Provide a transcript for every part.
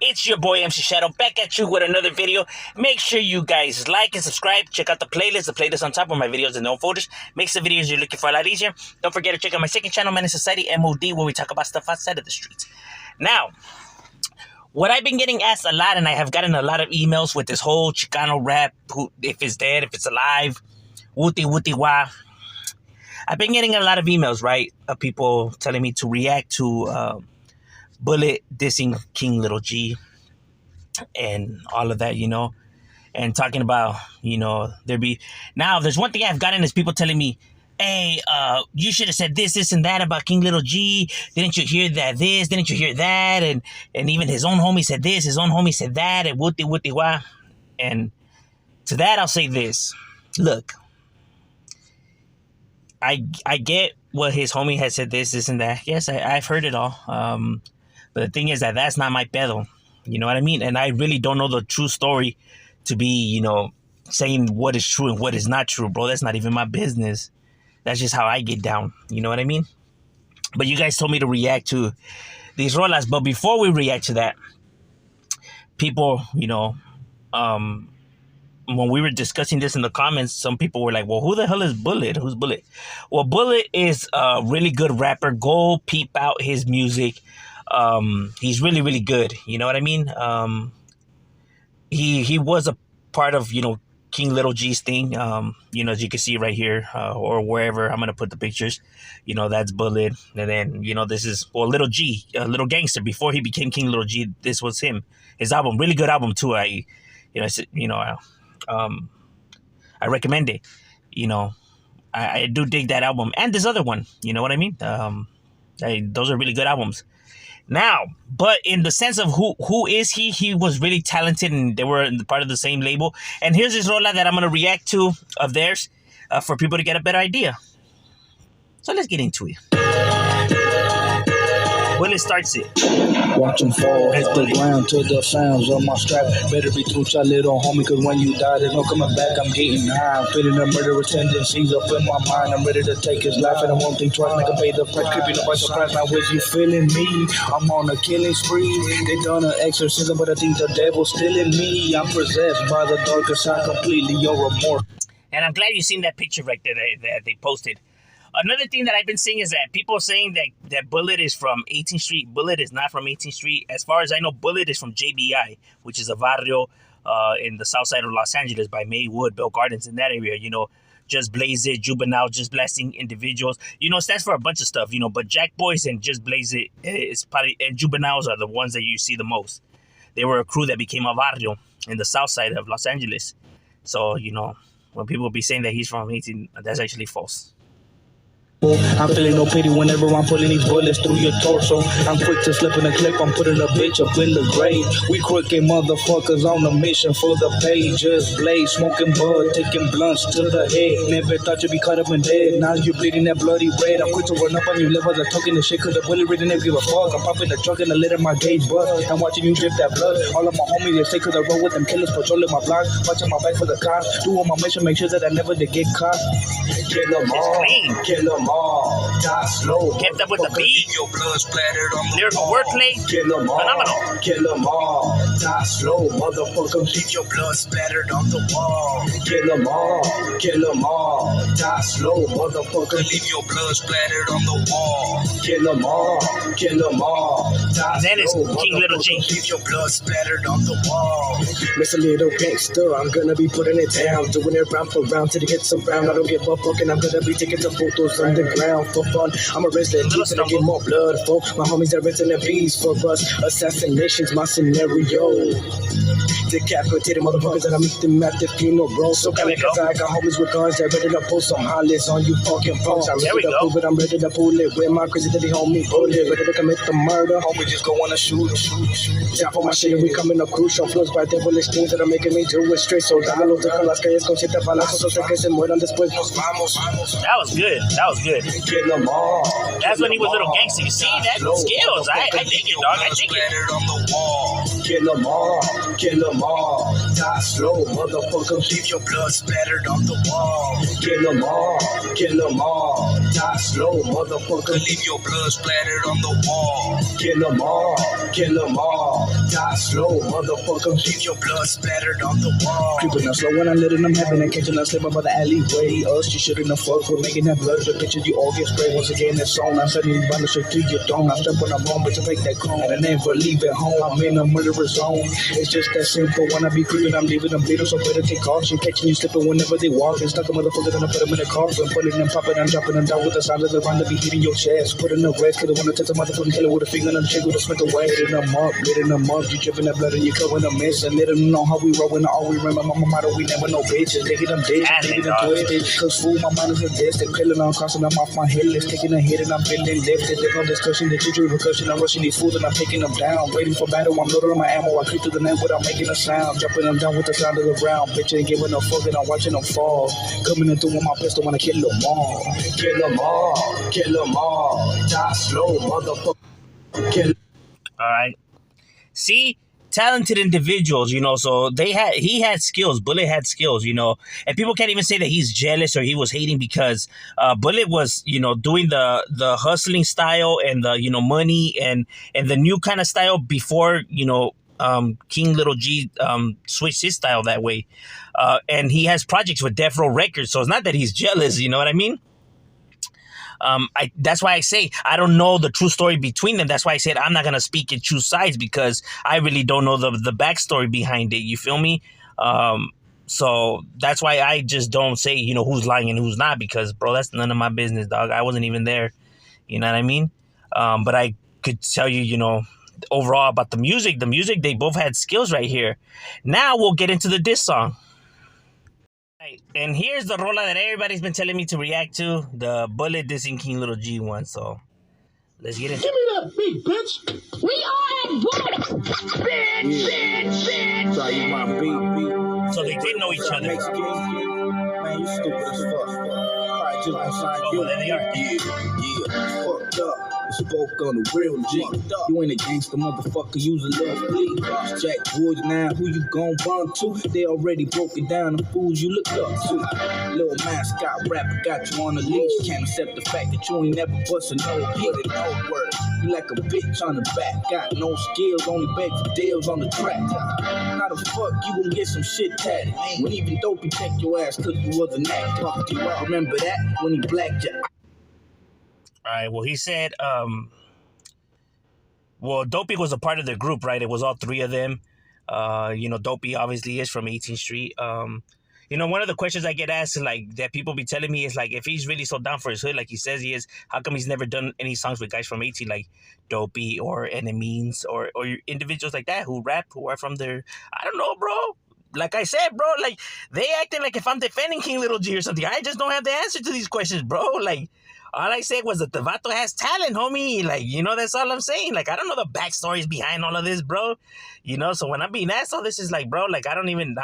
It's your boy MC Shadow back at you with another video. Make sure you guys like and subscribe. Check out the playlist on top of my videos in no folders. Makes the videos you're looking for a lot easier. Don't forget to check out my second channel, Man in Society, M.O.D, where we talk about stuff outside of the streets. Now, what I've been getting asked a lot, and I have gotten a lot of emails with this whole Chicano rap, if it's dead, if it's alive, wooty wooty wah. I've been getting a lot of emails, right, of people telling me to react to Bullet dissing King Little G and all of that, and talking about, now there's one thing I've gotten is people telling me, hey, you should have said this and that about King Little G. Didn't you hear this? Didn't you hear that? And even his own homie said this, his own homie said that, and wooty wooty wah. And to that, I'll say this. Look, I get what his homie has said this and that. Yes, I've heard it all. But the thing is that's not my pedo. You know what I mean? And I really don't know the true story to be, saying what is true and what is not true, bro. That's not even my business. That's just how I get down. You know what I mean? But you guys told me to react to these rolas. But before we react to that, people, when we were discussing this in the comments, some people were like, well, who the hell is Bullet? Who's Bullet? Well, Bullet is a really good rapper. Go peep out his music. He's really, really good. You know what I mean? He was a part of, King Little G's thing. As you can see right here, or wherever, I'm going to put the pictures. That's Bullet. And then, this is, Little G, Little Gangster. Before he became King Little G, this was him. His album, really good album too. I recommend it. I do dig that album and this other one. You know what I mean? Those are really good albums. Now, but in the sense of who is he was really talented, and they were part of the same label. And here's this rola that I'm going to react to of theirs for people to get a better idea. So let's get into it. Willie starts it. Watch him fall off the ground to the sounds of my strap. Better be true, shot little homie, cause when you die, there's no coming back. I'm getting high, I'm feeling the murderous tendencies up in my mind. I'm ready to take his life, and I won't think twice. Make him pay the price, creeping up by surprise. Now is you feeling me? I'm on a killing spree. They done an exorcism, but I think the devil's still in me. I'm possessed by the darker side, completely your remorse. And I'm glad you seen that picture right there that they posted. Another thing that I've been seeing is that people saying that Bullet is from 18th Street. Bullet is not from 18th Street. As far as I know, Bullet is from JBI, which is a barrio in the south side of Los Angeles by Maywood, Bell Gardens, in that area. Just Blaze It, Juvenile, Just Blasting Individuals. It stands for a bunch of stuff, but Jack Boys and Just Blaze It is probably, and Juveniles are the ones that you see the most. They were a crew that became a barrio in the south side of Los Angeles. So, when people be saying that he's from 18, that's actually false. I'm feeling no pity whenever I'm pulling these bullets through your torso. I'm quick to slip in a clip, I'm putting a bitch up in the grave. We crooked motherfuckers on a mission for the pay. Just blaze, smoking bud, taking blunts to the head. Never thought you'd be caught up and dead. Now you're bleeding that bloody red. I'm quick to run up on you livers, I'm talking the shit cause the bullet really never give a fuck. I'm popping the trunk and the lid of my gauge bust. I'm watching you drip that blood. All of my homies, they say cause I roll with them killers, patrolling my block. Watching my back for the cops. Doing my mission, make sure that I never did get caught. Kill them all, kill them all. Die slow. Kept up with the beat. Your blood splattered on the lyrical wordplay. Kill them all. Phenomenal. Kill them all. Die slow, motherfucker. Leave your blood splattered on the wall. Kill them all. Kill them all. Die slow, motherfucker. Leave your blood splattered on the wall. Kill them all. Kill them all. Die that is slow, King Little G. Leave your blood splattered on the wall. Mr. Little Gangster, I'm gonna be putting it down. Doing it round for round till it gets around. I don't give up, fucking. I'm gonna be taking some photos underground for fun. I'm a wrestler, till I get more blood for my homies are renting the bees for us. Assassinations, my scenario. Decapitated motherfuckers that I meet them at the funeral, bro. So cause I got homies with guns that ready to pull some hollers on you fucking punks. I'm ready to prove it, I'm ready to pull it. With my crazy daddy homie bullet, ready to commit the murder. Homie just go on a shoot. Tap on my shit and we coming up crucial. Flows by devilish things that are making me do it straight. So dalo de las calles con siete balazos. So sé que se mueran después. That was good. That was good. Kill them all. That's when he was Little Gangster. You see that? Skills. I dig it, dog. I dig it. Kill them all. Kill them all. Die slow, motherfucker. Leave your blood splattered on the wall. Kill them all. Kill them all. Die slow, motherfucker. Leave your blood splattered on the wall. Kill them all. Kill them all. Die slow, motherfucker. Leave your blood splattered on the wall. Creeping up slow when I'm letting them happen and catching us slipping by the alleyway. Us, you shouldn't have fucked with making that blood. The picture you all get sprayed once again. That song, I'm suddenly running straight to your dome. I step on the bone, but to make that cone. And I never leave it home. I'm in a murderous zone. It's just that simple. When I be creeping, I'm leaving them bleeding. So better take caution. Catching you slipping whenever they walk. And stuck a motherfucker, gonna put them in a coffin. Putting them popping, I'm dropping them down with the sound of the run to be hitting your chest. Putting the rest, cause I wanna touch a motherfucking killer with a finger on the trigger to smith away. Hitting them up, hitting them up. You dripping that blood and you covering the mess. And let them know how we roll and all we remember. My motto, we never know bitches. They get them dead, they get them twisted. Cause fool, my mind is a death. They're killing, I'm crossing them off my head list. Taking a hit and I'm feeling lifted. There's no discussion, the teacher repercussion. I'm rushing these fools and I'm taking them down. Waiting for battle, I'm loading on my ammo. I creep through the night without making a sound. Dropping them down with the sound of the ground. Bitch ain't giving no fuck and I'm watching them fall. Coming in through with my pistol, wanna kill them all. Kill them all, kill them all. Die slow, motherfucker. Kill. Alright. See? Talented individuals, you know, so he had skills. Bullet had skills, you know, and people can't even say that he's jealous or he was hating because Bullet was, you know, doing the hustling style and the, you know, money and the new kind of style before, you know, King Little G switched his style that way. And he has projects with Death Row Records, so it's not that he's jealous, you know what I mean? That's why I say I don't know the true story between them. That's why I said I'm not gonna speak and choose sides because I really don't know the backstory behind it. You feel me? So that's why I just don't say, you know, who's lying and who's not because, bro, that's none of my business, dog. I wasn't even there. You know what I mean? But I could tell you, you know, overall about the music. The music, they both had skills right here. Now we'll get into the diss song. Right, and here's the rola that everybody's been telling me to react to, the Bullet dissing King Little G one. So let's get into it. Give me that beat, bitch. We all at war. Bitch. Try you my beat. So they did know each other. Man, you stupid as fuck. Alright, just beside you. Oh, there they are. Yeah. Fucked up. Spoke on the real G. You ain't a gangster, motherfucker. Use a little fleet. Jack Woods now, who you gon' run to? They already broke it down. The fools you look up to. Little mascot rapper got you on the leash. Can't accept the fact that you ain't never bustin' no hit and no word. You like a bitch on the back. Got no skills, only beg for deals on the track. How the fuck you gon' get some shit tatted? When even Dopey checked your ass cause you was an actor. Remember that? When he blacked your All right, well, he said, well, Dopey was a part of the group, right? It was all three of them. You know, Dopey obviously is from 18th Street. You know, one of the questions I get asked, like, that people be telling me is, like, if he's really so down for his hood, like he says he is, how come he's never done any songs with guys from 18, like Dopey or Enemies or individuals like that who rap, who are from their, I don't know, bro. Like I said, bro, like, they acting like if I'm defending King Little G or something. I just don't have the answer to these questions, bro. Like, all I said was that the Vato has talent, homie. Like, you know, that's all I'm saying. Like, I don't know the backstories behind all of this, bro. You know, so when I'm being asked all this is like, bro, like, I don't even,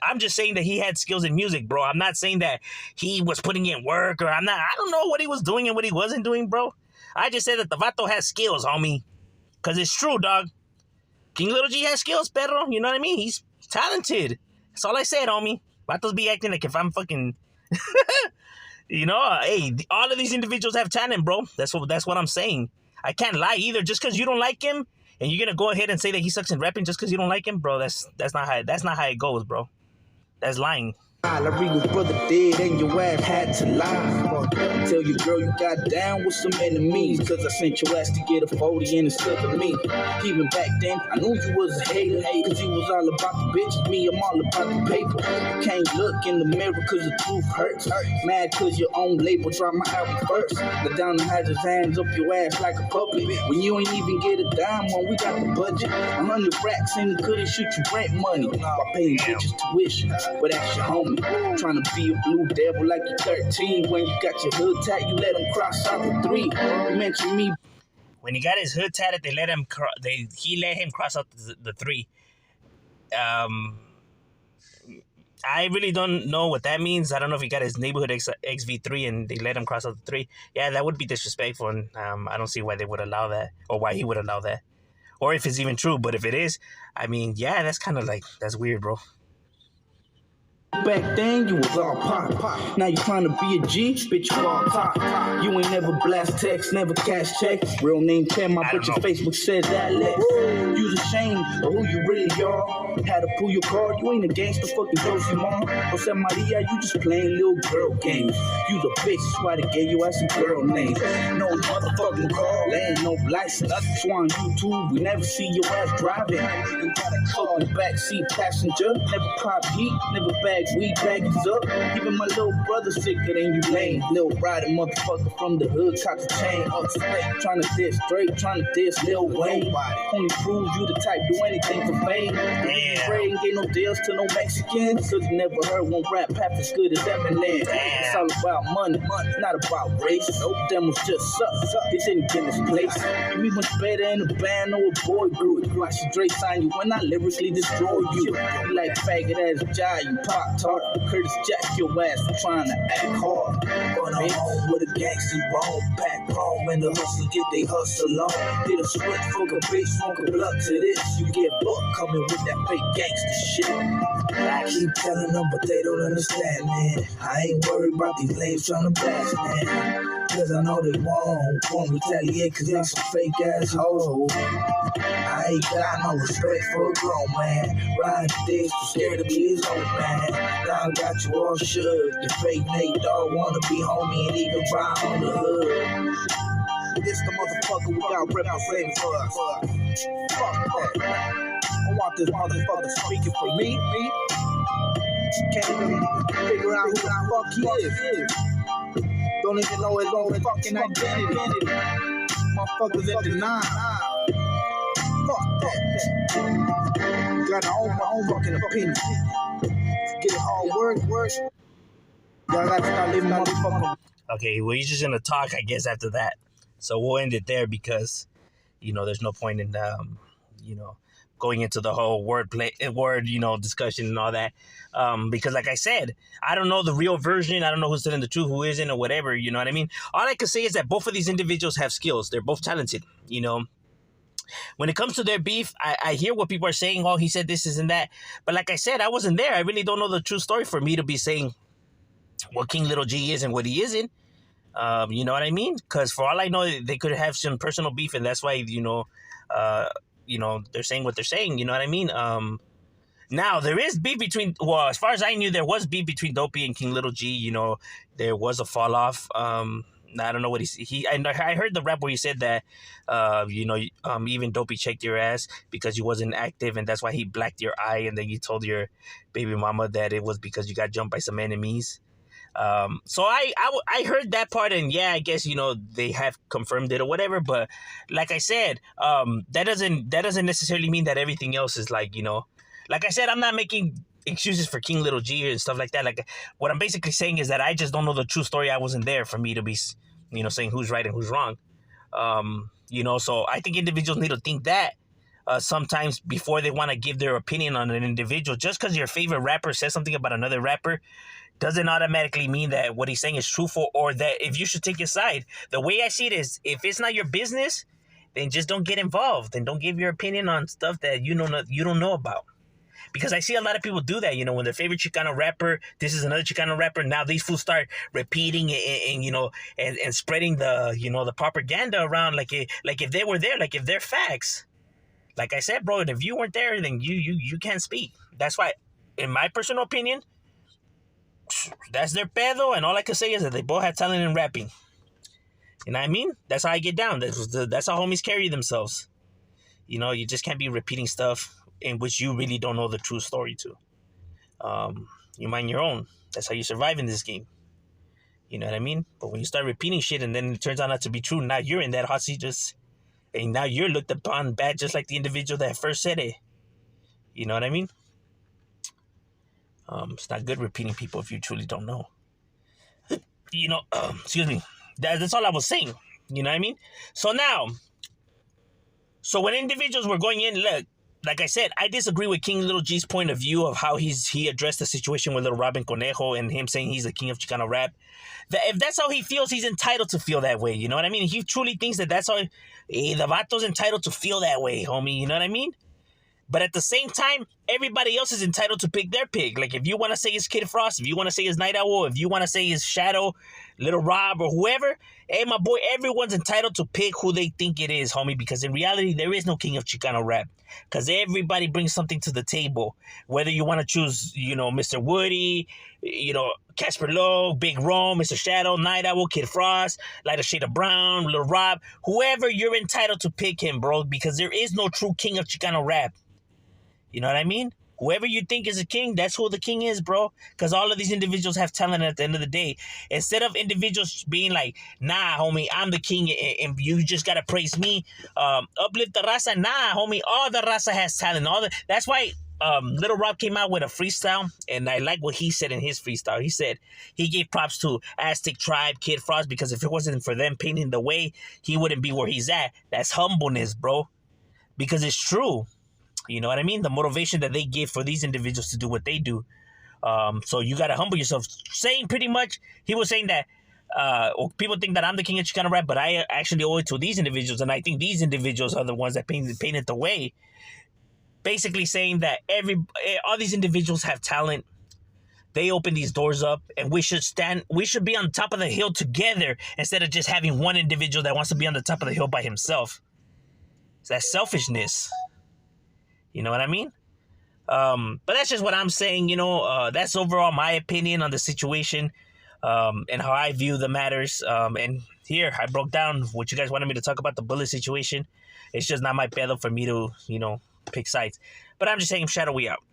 I'm just saying that he had skills in music, bro. I'm not saying that he was putting in work or I don't know what he was doing and what he wasn't doing, bro. I just said that the Vato has skills, homie. Because it's true, dog. King Little G has skills, perro. You know what I mean? He's talented. That's all I said, homie. Vatos be acting like if I'm fucking... You know, hey, all of these individuals have talent, bro. That's what I'm saying. I can't lie either. Just because you don't like him and you're gonna go ahead and say that he sucks in rapping just because you don't like him, bro. That's not how it goes, bro. That's lying. I read was brother dead and your ass had to lie. Tell your girl you got down with some enemies. Cause I sent your ass to get a 40 and instead of me. Even back then, I knew you was a hater. Cause you was all about the bitches, me, I'm all about the paper. You can't look in the mirror cause the truth hurts. Mad cause your own label try my album first. The down and had his hands up your ass like a puppet. When you ain't even get a dime when we got the budget. 100 racks and couldn't shoot you rent money. By paying bitches tuition, but that's your homie. Trying to be a blue devil like you're 13. When you got your hood tat, you let them cross out the 3. You mentioned me. When he got his hood tatted, he let him cross out the 3. I really don't know what that means. I don't know if he got his neighborhood XV3 and they let him cross out the 3. Yeah, that would be disrespectful, and I don't see why they would allow that or why he would allow that, or if it's even true. But if it is, I mean, yeah, that's kind of like, that's weird, bro. Back then you was all pop. Now you trying to be a G, bitch, you all top. You ain't never blast text, never cash check. Real name Ken, my bitch, your Facebook says that less. Use a shame or who you really are. Had to pull your card, you ain't a gangster, fucking Josie Mom. Jose Maria, you just playing little girl games. You the bitch, that's why they gave you ass some girl names. No motherfucking car, ain't no license. So on YouTube, we never see your ass driving. You gotta call the backseat passenger. Never pop heat, never bag weed, baggies up. Even my little brother sicker than you lame. Little rider motherfucker from the hood, cock the chain up straight. Trying to diss Drake, trying to diss Lil Wayne. Only proves you the type do anything for fame. Pray ain't get no deals to no Mexicans. Cause you never heard one rap half as good as Eminem. It's all about money, not about race. Nope, them was just suck. They didn't get this place. We much better in a band or a boy group. Watch the Drake sign you when I lyrically destroy you. You like faggot ass Jai, you pop tart. Curtis Jack your ass for trying to act hard. Run home with a gangster roll, back home and the hustle get they hustle on. Did a switch from a bitch, smoke a blunt to this. You get booked coming with that fake gangster shit. I keep telling them, but they don't understand, man. I ain't worried about these lames trying to blast, man. Cause I know they won't retaliate cause y'all some fake assholes. I ain't got no respect for a grown man. Ryan Diggs too scared to be his own man. Now I got you all shook. The fake Nate dog wanna be homie and even ride on the hood. This the motherfucker we got representing for us. Fuck that. I want this motherfucker speaking for me. Can't even figure out who the fuck he is. Don't even know his own fucking identity. Motherfuckers at the 9. Fuck that. Got my own fucking opinion. Get it hard work. Y'all gotta start living motherfucking. Okay, well, you're just gonna talk, I guess, after that. So we'll end it there because, there's no point in, going into the whole word, discussion and all that. Because like I said, I don't know the real version. I don't know who's telling the truth, who isn't, or whatever. You know what I mean? All I can say is that both of these individuals have skills. They're both talented, When it comes to their beef, I hear what people are saying. Oh, he said this, isn't that. But like I said, I wasn't there. I really don't know the true story for me to be saying what King Little G is and what he isn't. You know what I mean? Because for all I know, they could have some personal beef, and that's why, they're saying what they're saying. You know what I mean? Now, there is beef between, well, as far as I knew, there was beef between Dopey and King Little G. There was a fall off. I don't know what I heard the rap where he said that, even Dopey checked your ass because you wasn't active, and that's why he blacked your eye, and then you told your baby mama that it was because you got jumped by some enemies. So I heard that part, and yeah, I guess, they have confirmed it or whatever, but like I said, that doesn't necessarily mean that everything else is like I said, I'm not making excuses for King Little G and stuff like that. Like, what I'm basically saying is that I just don't know the true story. I wasn't there for me to be, saying who's right and who's wrong. So I think individuals need to think that sometimes before they want to give their opinion on an individual. Just because your favorite rapper says something about another rapper doesn't automatically mean that what he's saying is truthful, or that if you should take his side. The way I see it is, if it's not your business, then just don't get involved and don't give your opinion on stuff that you don't know about. Because I see a lot of people do that, when their favorite Chicano rapper, this is another Chicano rapper, now these fools start repeating and spreading the, the propaganda around like if they were there, like if they're facts. Like I said, bro, if you weren't there, then you can't speak. That's why, in my personal opinion, that's their pedo, and all I can say is that they both have talent in rapping. You know what I mean? That's how I get down. That's how homies carry themselves. You just can't be repeating stuff in which you really don't know the true story to. You mind your own. That's how you survive in this game. You know what I mean? But when you start repeating shit and then it turns out not to be true, now you're in that hot seat and now you're looked upon bad just like the individual that first said it. You know what I mean? It's not good repeating people if you truly don't know. Excuse me. That's all I was saying. You know what I mean? So when individuals were going in, look, like I said, I disagree with King Little G's point of view of how he addressed the situation with Little Robin Conejo and him saying he's the king of Chicano rap. That if that's how he feels, he's entitled to feel that way. You know what I mean? If he truly thinks that's how, the vato's entitled to feel that way, homie. You know what I mean? But at the same time, everybody else is entitled to pick their pick. Like, if you want to say it's Kid Frost, if you want to say it's Night Owl, if you want to say it's Shadow, Little Rob, or whoever, hey, my boy, everyone's entitled to pick who they think it is, homie, because in reality, there is no king of Chicano rap, because everybody brings something to the table. Whether you want to choose, Mr. Woody, Casper Lowe, Big Rome, Mr. Shadow, Night Owl, Kid Frost, Lighter Shade of Brown, Little Rob, whoever, you're entitled to pick him, bro, because there is no true king of Chicano rap. You know what I mean? Whoever you think is a king, that's who the king is, bro. Because all of these individuals have talent at the end of the day. Instead of individuals being like, nah, homie, I'm the king and you just got to praise me. Uplift the raza. Nah, homie, all the raza has talent. That's why Little Rob came out with a freestyle, and I like what he said in his freestyle. He said he gave props to Aztec Tribe, Kid Frost, because if it wasn't for them painting the way, he wouldn't be where he's at. That's humbleness, bro. Because it's true. You know what I mean? The motivation that they give for these individuals to do what they do. So you got to humble yourself. Saying pretty much, he was saying that people think that I'm the king of Chicano rap, but I actually owe it to these individuals. And I think these individuals are the ones that painted the way. Basically saying that all these individuals have talent. They open these doors up, and we should be on top of the hill together instead of just having one individual that wants to be on the top of the hill by himself. It's that selfishness. You know what I mean? But that's just what I'm saying, that's overall my opinion on the situation, and how I view the matters. And here, I broke down what you guys wanted me to talk about, the bullet situation. It's just not my pedo for me to, pick sides. But I'm just saying, Shadow, we out.